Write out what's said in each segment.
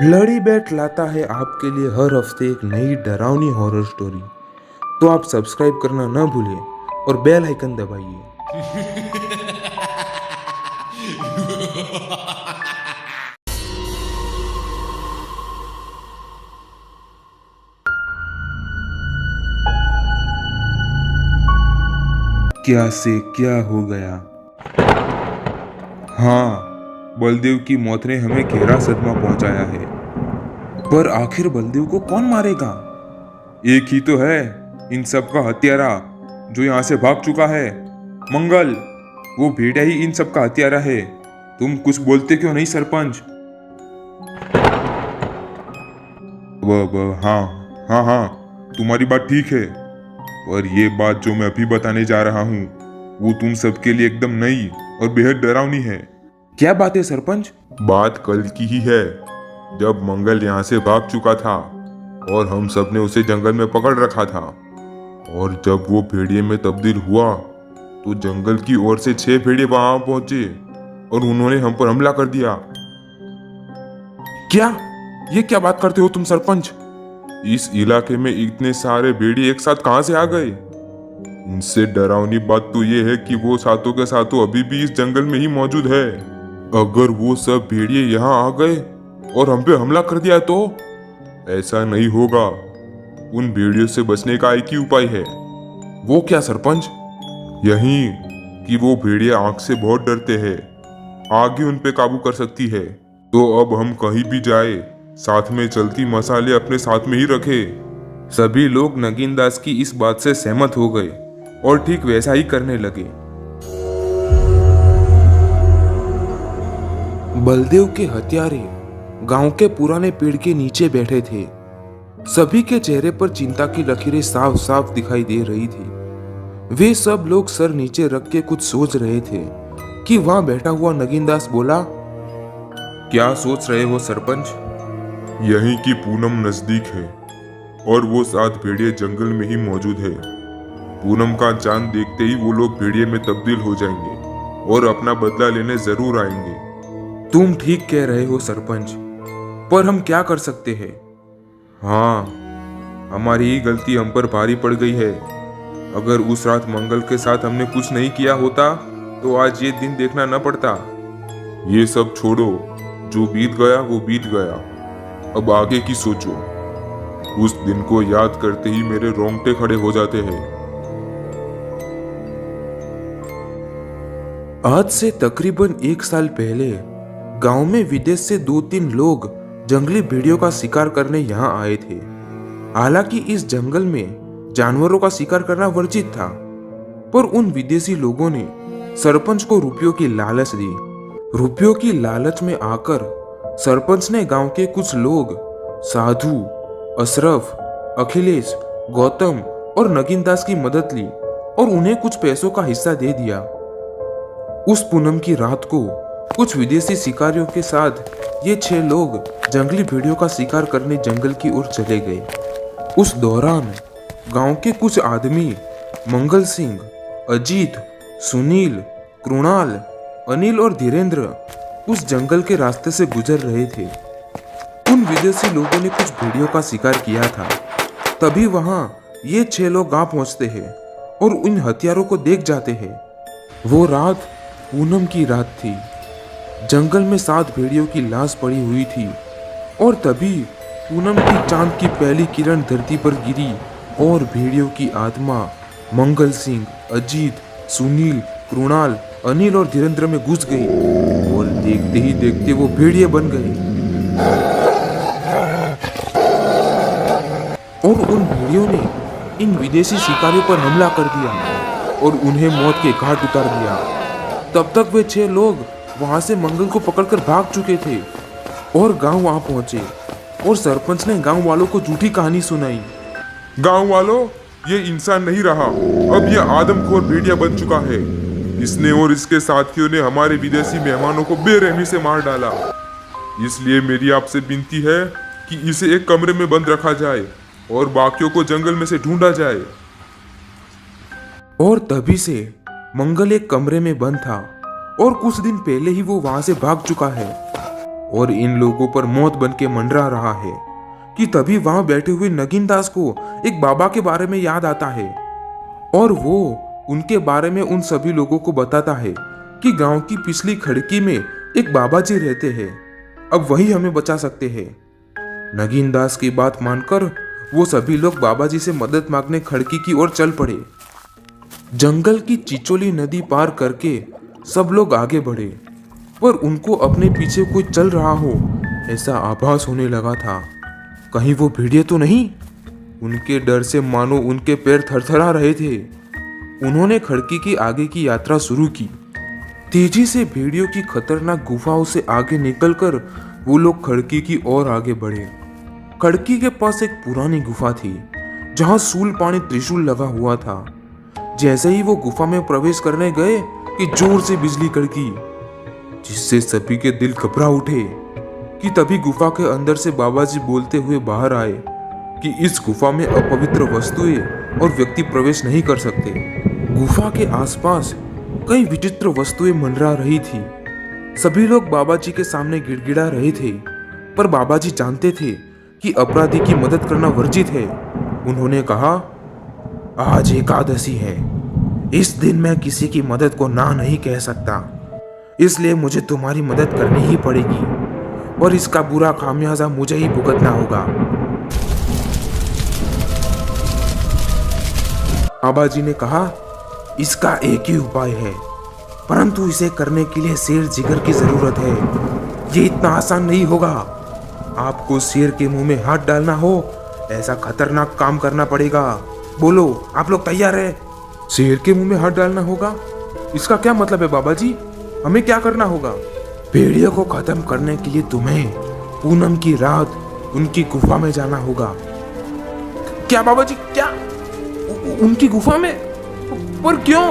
लड़ी बैट लाता है आपके लिए हर हफ्ते एक नई डरावनी हॉरर स्टोरी। तो आप सब्सक्राइब करना न भूलें और बेल आइकन दबाइए। क्या से क्या हो गया। हाँ, बलदेव की मौत ने हमें गहरा सदमा पहुंचाया है। पर आखिर बलदेव को कौन मारेगा? एक ही तो है इन सब का हत्यारा जो यहाँ से भाग चुका है। मंगल, वो भेड़िया ही इन सब का हत्यारा है। तुम कुछ बोलते क्यों नहीं सरपंच? हाँ हाँ हाँ, तुम्हारी बात ठीक है। पर ये बात जो मैं अभी बताने जा रहा हूँ वो तुम सबके लिए एकदम नई और बेहद डरावनी है। क्या बात है सरपंच? बात कल की ही है, जब मंगल यहाँ से भाग चुका था और हम सब ने उसे जंगल में पकड़ रखा था। और जब वो भेड़िए में तब्दील हुआ तो जंगल की ओर से 6 भेड़िए वहां पहुंचे और उन्होंने हम पर हमला कर दिया। क्या? ये क्या बात करते हो तुम सरपंच? इस इलाके में इतने सारे भेड़िए एक साथ कहां से आ गए? इनसे डरावनी बात तो ये है कि वो सातों के सातों अभी भी इस जंगल में ही मौजूद है। अगर वो सब भेड़िए यहाँ आ गए और हम पे हमला कर दिया तो? ऐसा नहीं होगा। उन भेड़ियों से बचने का एक ही उपाय है। वो क्या सरपंच? यही कि वो भेड़िए आग से बहुत डरते हैं। आग ही उन पे काबू कर सकती है। तो अब हम कहीं भी जाए साथ में चलती मसाले अपने साथ में ही रखे। सभी लोग नगीनदास की इस बात से सहमत हो गए और ठीक वैसा ही करने लगे। बलदेव के हत्यारे गांव के पुराने पेड़ के नीचे बैठे थे। सभी के चेहरे पर चिंता की लकीरें साफ साफ दिखाई दे रही थी। वे सब लोग सर नीचे रख के कुछ सोच रहे थे कि वहां बैठा हुआ नगीनदास बोला, क्या सोच रहे हो सरपंच? यहीं की पूनम नजदीक है और वो 7 भेड़िए जंगल में ही मौजूद है। पूनम का चांद देखते ही वो लोग भेड़िए में तब्दील हो जाएंगे और अपना बदला लेने जरूर आएंगे। तुम ठीक कह रहे हो सरपंच, पर हम क्या कर सकते हैं? हाँ, हमारी ही गलती हम पर भारी पड़ गई है। अगर उस रात मंगल के साथ हमने कुछ नहीं किया होता तो आज ये दिन देखना न पड़ता। ये सब छोड़ो, जो बीत गया वो बीत गया। अब आगे की सोचो। उस दिन को याद करते ही मेरे रोंगटे खड़े हो जाते हैं। आज से तकरीबन 1 साल पहले गांव में विदेश से 2-3 लोग जंगली भेड़ियों का शिकार करने यहाँ आए थे। हालांकि इस जंगल में जानवरों का शिकार करना वर्जित था, पर उन विदेशी लोगों ने सरपंच को रुपयों की लालच दी। रुपयों की लालच में आकर सरपंच ने गांव के कुछ लोग साधु, अशरफ, अखिलेश, गौतम और नगीनदास की मदद ली और उन्हें कुछ पैसों का हिस्सा दे दिया। उस पूनम की रात को कुछ विदेशी शिकारियों के साथ ये 6 लोग जंगली भेड़ियों का शिकार करने जंगल की ओर चले गए। उस दौरान गांव के कुछ आदमी मंगल सिंह, अजीत, सुनील, कृणाल, अनिल और धीरेन्द्र उस जंगल के रास्ते से गुजर रहे थे। उन विदेशी लोगों ने कुछ भेड़ियों का शिकार किया था। तभी वहां ये 6 लोग गांव पहुंचते हैं और उन हथियारों को देख जाते हैं। वो रात पूनम की रात थी। जंगल में 7 भेड़ियों की लाश पड़ी हुई थी और तभी पूनम की चांद की पहली किरण धरती पर गिरी और भेड़ियों की आत्मा मंगल सिंह, अजीत, सुनील, कृणाल, अनिल और धीरेन्द्र में घुस गई और देखते ही देखते वो भेड़िए बन गए और उन भेड़ियों ने इन विदेशी शिकारियों पर हमला कर दिया और उन्हें मौत के घाट उतार दिया। तब तक वे 6 लोग वहां से मंगल को पकड़कर भाग चुके थे और गांव वहां पहुंचे और सरपंच ने गांव वालों को झूठी कहानी सुनाई। गांव वालों, ये इंसान नहीं रहा, अब ये आदमखोर भेड़िया बन चुका है। इसने और इसके साथियों ने हमारे विदेशी मेहमानों को बेरहमी से मार डाला। इसलिए मेरी आपसे विनती है कि इसे एक कमरे में बंद रखा जाए और बाकियों को जंगल में से ढूंढा जाए। और तभी से मंगल एक कमरे में बंद था और कुछ दिन पहले ही वो वहां से भाग चुका है और इन लोगों पर मौत बन के मंडरा रहा है कि तभी वहां बैठे हुए नगीन दास को एक बाबा के बारे में याद आता है और वो उनके बारे में उन सभी लोगों को बताता है कि गांव की पिछली खिड़की में एक बाबा जी रहते हैं, अब वही हमें बचा सकते हैं। नगीन दास की बात मानकर वो सभी लोग बाबा जी से मदद मांगने खिड़की की ओर चल पड़े। जंगल की चिचोली नदी पार करके सब लोग आगे बढ़े, पर उनको अपने पीछे कोई चल रहा हो ऐसा आभास होने लगा था। कहीं वो भेड़िए तो नहीं? उनके डर से मानो उनके पैर थरथरा रहे थे। उन्होंने खिड़की की आगे की यात्रा शुरू की। तेजी से भेड़ियों की खतरनाक गुफाओं से आगे निकलकर वो लोग खिड़की की ओर आगे बढ़े। खिड़की के पास एक पुरानी गुफा थी जहां सूल पानी त्रिशूल लगा हुआ था। जैसे ही वो गुफा में प्रवेश करने गए कि जोर से बिजली कड़की, जिससे सभी के दिल घबरा उठे। कि तभी गुफा के अंदर से बाबा जी बोलते हुए बाहर आए कि इस गुफा में अपवित्र वस्तुएं और व्यक्ति प्रवेश नहीं कर सकते। गुफा के आसपास कई विचित्र वस्तुएं मंडरा रही थी। सभी लोग बाबा जी के सामने गिड़गिड़ा रहे थे, पर बाबा जी जानते थे कि अपराधी की मदद करना वर्जित है। उन्होंने कहा, आज एकादशी है, इस दिन मैं किसी की मदद को ना नहीं कह सकता, इसलिए मुझे तुम्हारी मदद करनी ही पड़ेगी और इसका बुरा खामियाजा मुझे ही भुगतना होगा। बाबा जी ने कहा, इसका एक ही उपाय है, परंतु इसे करने के लिए शेर जिगर की जरूरत है। ये इतना आसान नहीं होगा। आपको शेर के मुंह में हाथ डालना हो ऐसा खतरनाक काम करना पड़ेगा। बोलो, आप लोग तैयार है? शेर के मुंह में हाथ डालना होगा? इसका क्या मतलब है बाबा जी? हमें क्या करना होगा? भेड़ियों को खत्म करने के लिए तुम्हें पूनम की रात उनकी गुफा में जाना होगा। क्या बाबा जी, क्या उनकी गुफा में? पर क्यों?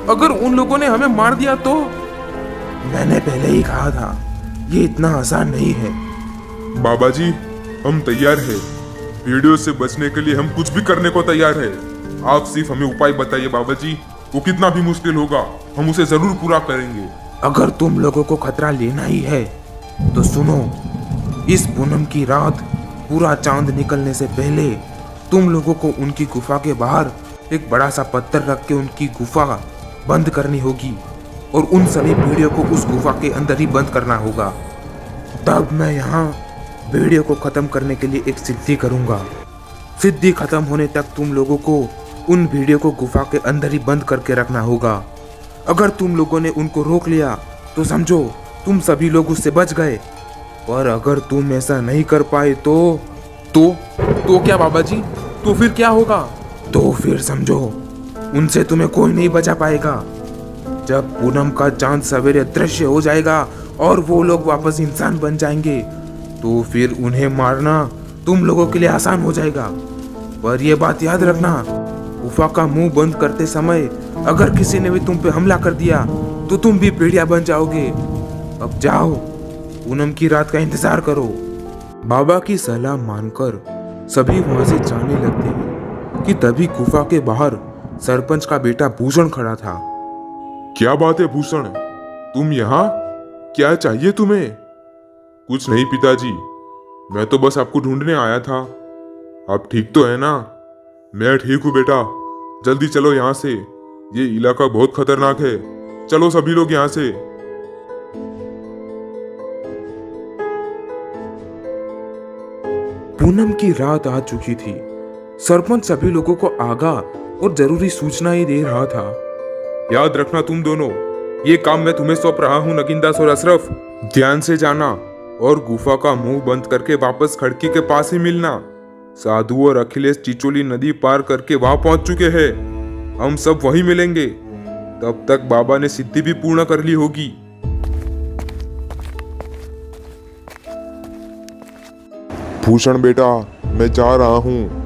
अगर उन लोगों ने हमें मार दिया तो? मैंने पहले ही कहा था, ये इतना आसान नहीं है। बाबा जी, हम तैयार हैं। भेड़ियों से बचने के लिए हम कुछ भी करने को तैयार है। आप सिर्फ हमें उपाय बताइए बाबा जी, वो कितना भी मुश्किल होगा हम उसे जरूर पूरा करेंगे। अगर तुम लोगों को खतरा लेना ही है तो सुनो, इस पूनम की रात पूरा चांद निकलने से पहले तुम लोगों को उनकी गुफा के बाहर एक बड़ा सा पत्थर रख के उनकी गुफा बंद करनी होगी और उन सभी भेड़ियों को उस गुफा के अंदर ही बंद करना होगा। तब मैं यहाँ भेड़ियों को खत्म करने के लिए एक सिद्धि करूंगा। सिद्धि खत्म होने तक तुम लोगों को उन भेड़ियों को गुफा के अंदर ही बंद करके रखना होगा। अगर तुम लोगों ने उनको रोक लिया तो समझो तुम सभी लोग उससे बच गए, पर अगर तुम ऐसा नहीं कर पाए तो क्या बाबा जी? तो फिर क्या होगा? तो फिर समझो उनसे तुम्हें कोई नहीं बचा पाएगा। जब पूनम का चांद सवेरे दृश्य हो जाएगा और वो लोग वापस इंसान बन जाएंगे तो फिर उन्हें मारना तुम लोगों के लिए आसान हो जाएगा। पर यह बात याद रखना, गुफा का मुंह बंद करते समय अगर किसी ने भी तुम पे हमला कर दिया तो तुम भी भेड़िया बन जाओगे। अब जाओ, पूनम की रात का इंतजार करो। बाबा की सलाह मानकर सभी वहां से जाने लगते हैं कि तभी गुफा के बाहर सरपंच का बेटा भूषण खड़ा था। क्या बात है भूषण, तुम यहाँ? क्या चाहिए तुम्हें? कुछ नहीं पिताजी, मैं तो बस आपको ढूंढने आया था। आप ठीक तो है ना? मैं ठीक हूँ बेटा, जल्दी चलो यहाँ से, ये इलाका बहुत खतरनाक है। चलो सभी लोग यहाँ से। पूनम की रात आ चुकी थी। सरपंच सभी लोगों को आगाह और जरूरी सूचना ही दे रहा था। याद रखना तुम दोनों, ये काम मैं तुम्हें सौंप रहा हूँ नगीन दास और अशरफ। ध्यान से जाना और गुफा का मुंह बंद करके वापस खिड़की के पास ही मिलना। साधु और अखिलेश चिचोली नदी पार करके वहां पहुंच चुके हैं। हम सब वहीं मिलेंगे। तब तक बाबा ने सिद्धि भी पूर्ण कर ली होगी। भूषण बेटा, मैं जा रहा हूँ।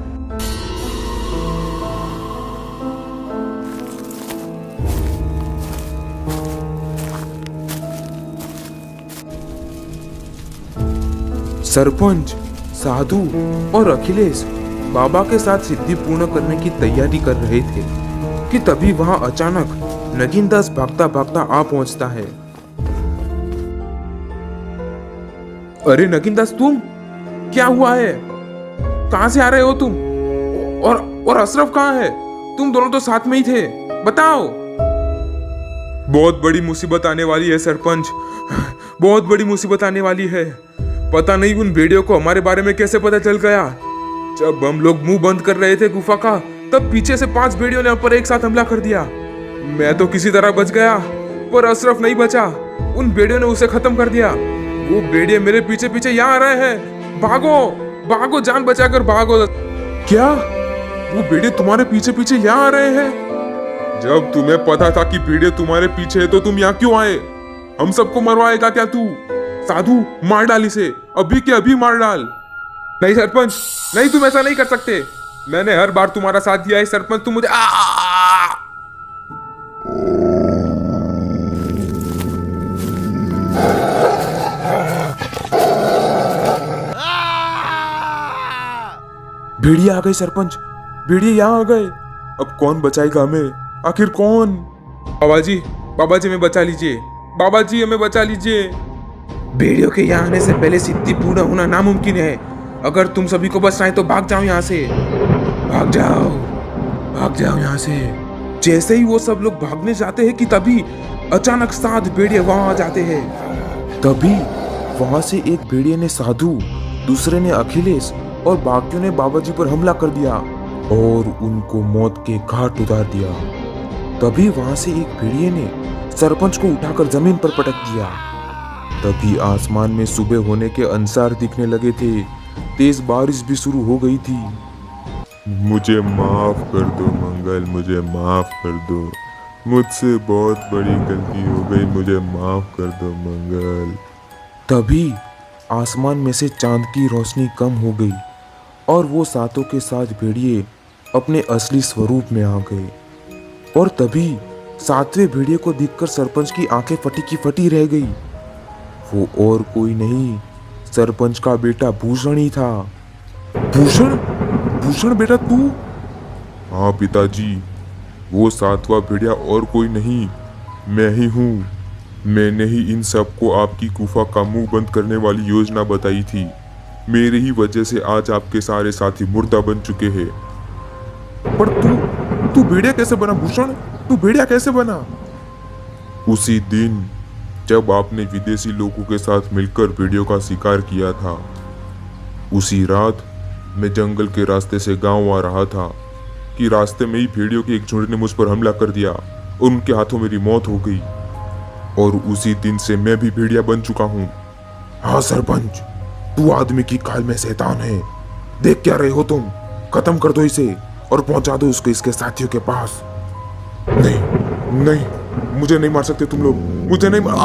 सरपंच, साधु और अखिलेश बाबा के साथ सिद्धि पूर्ण करने की तैयारी कर रहे थे कि तभी वहां अचानक नगीन दास भागता भागता आ पहुंचता है। अरे नगीनदास, तुम क्या हुआ है? कहां से आ रहे हो तुम? और अशरफ कहाँ है? तुम दोनों तो साथ में ही थे, बताओ। बहुत बड़ी मुसीबत आने वाली है सरपंच, बहुत बड़ी मुसीबत आने वाली है। पता नहीं उन भेड़ियों को हमारे बारे में कैसे पता चल गया। जब हम लोग मुंह बंद कर रहे थे गुफा का, तब पीछे से 5 भेड़ियों ने हम पर एक साथ हमला कर दिया। मैं तो किसी तरह बच गया, पर अशरफ नहीं बचा। उन भेड़ियों ने उसे खत्म कर दिया। वो भेड़िए मेरे पीछे पीछे यहाँ आ रहे हैं। भागो भागो, जान बचाकर भागो। क्या वो भेड़िए तुम्हारे पीछे पीछे यहाँ आ रहे हैं? जब तुम्हें पता था कि भेड़िए तुम्हारे पीछे है तो तुम यहाँ क्यों आए? हम सबको मरवाएगा क्या तू? साधु, मार डाल इसे, अभी के अभी मार डाल। नहीं सरपंच, नहीं, तुम ऐसा नहीं कर सकते। मैंने हर बार तुम्हारा साथ दिया है सरपंच, तुम मुझे भेड़िए आ गए सरपंच, भेड़िए यहाँ आ गए। अब कौन बचाएगा हमें? आखिर कौन? बाबा जी, बाबा जी हमें बचा लीजिए, बाबा जी हमें बचा लीजिए। भेड़ियों के यहाँ आने से पहले सिद्धि पूर्ण होना नामुमकिन है। अगर तुम सभी को बचना है तो भाग जाओ यहाँ से, भाग जाओ, भाग जाओ यहाँ से। जैसे ही वो सब लोग भागने जाते हैं कि तभी अचानक 7 भेड़िए वहां आ जाते हैं। तभी वहां से एक भेड़िए ने साधु, दूसरे ने अखिलेश और बाकियों ने बाबा जी पर हमला कर दिया और उनको मौत के घाट उतार दिया। तभी वहां से एक भेड़िए ने सरपंच को उठाकर जमीन पर पटक दिया। तभी आसमान में सुबह होने के अंसार दिखने लगे थे, तेज बारिश भी शुरू हो गई थी। मुझे माफ कर दो मंगल, मुझे माफ कर दो, मुझसे बहुत बड़ी गलती हो गई, मुझे माफ कर दो मंगल। तभी आसमान में से चांद की रोशनी कम हो गई और वो सातों के 7 भेड़िए अपने असली स्वरूप में आ गए। और तभी 7वें भेड़िए को देखकर सरपंच की आंखें फटी की फटी रह गई। वो और कोई नहीं, सरपंच का बेटा भूषण ही था। भूषण? भूषण बेटा तू? हाँ पिताजी, वो 7वां भेड़िया और कोई नहीं, मैं ही हूँ। मैंने ही इन सबको आपकी गुफा का मुंह बंद करने वाली योजना बताई थी। मेरी ही वजह से आज आपके सारे साथी मुर्दा बन चुके हैं। पर तू भेड़िया कैसे बना भूषण? तू भेड़िया कैसे बना? उसी दिन जब आपने विदेशी लोगों के साथ मिलकर भेड़ियों का शिकार किया था, उसी रात मैं जंगल के रास्ते से गांव आ रहा था कि रास्ते में ही भेड़ियों के एक झुंड ने मुझ पर हमला कर दिया और उनके हाथों मेरी मौत हो गई। और उसी दिन से मैं भी भेड़िया बन चुका हूँ। हाँ सरपंच, तू आदमी की काल में शैतान है। देख क्या रहे हो तुम? खत्म कर दो इसे और पहुंचा दो उसको इसके साथियों के पास। नहीं नहीं, मुझे नहीं मार सकते तुम लोग, मुझे नहीं मार।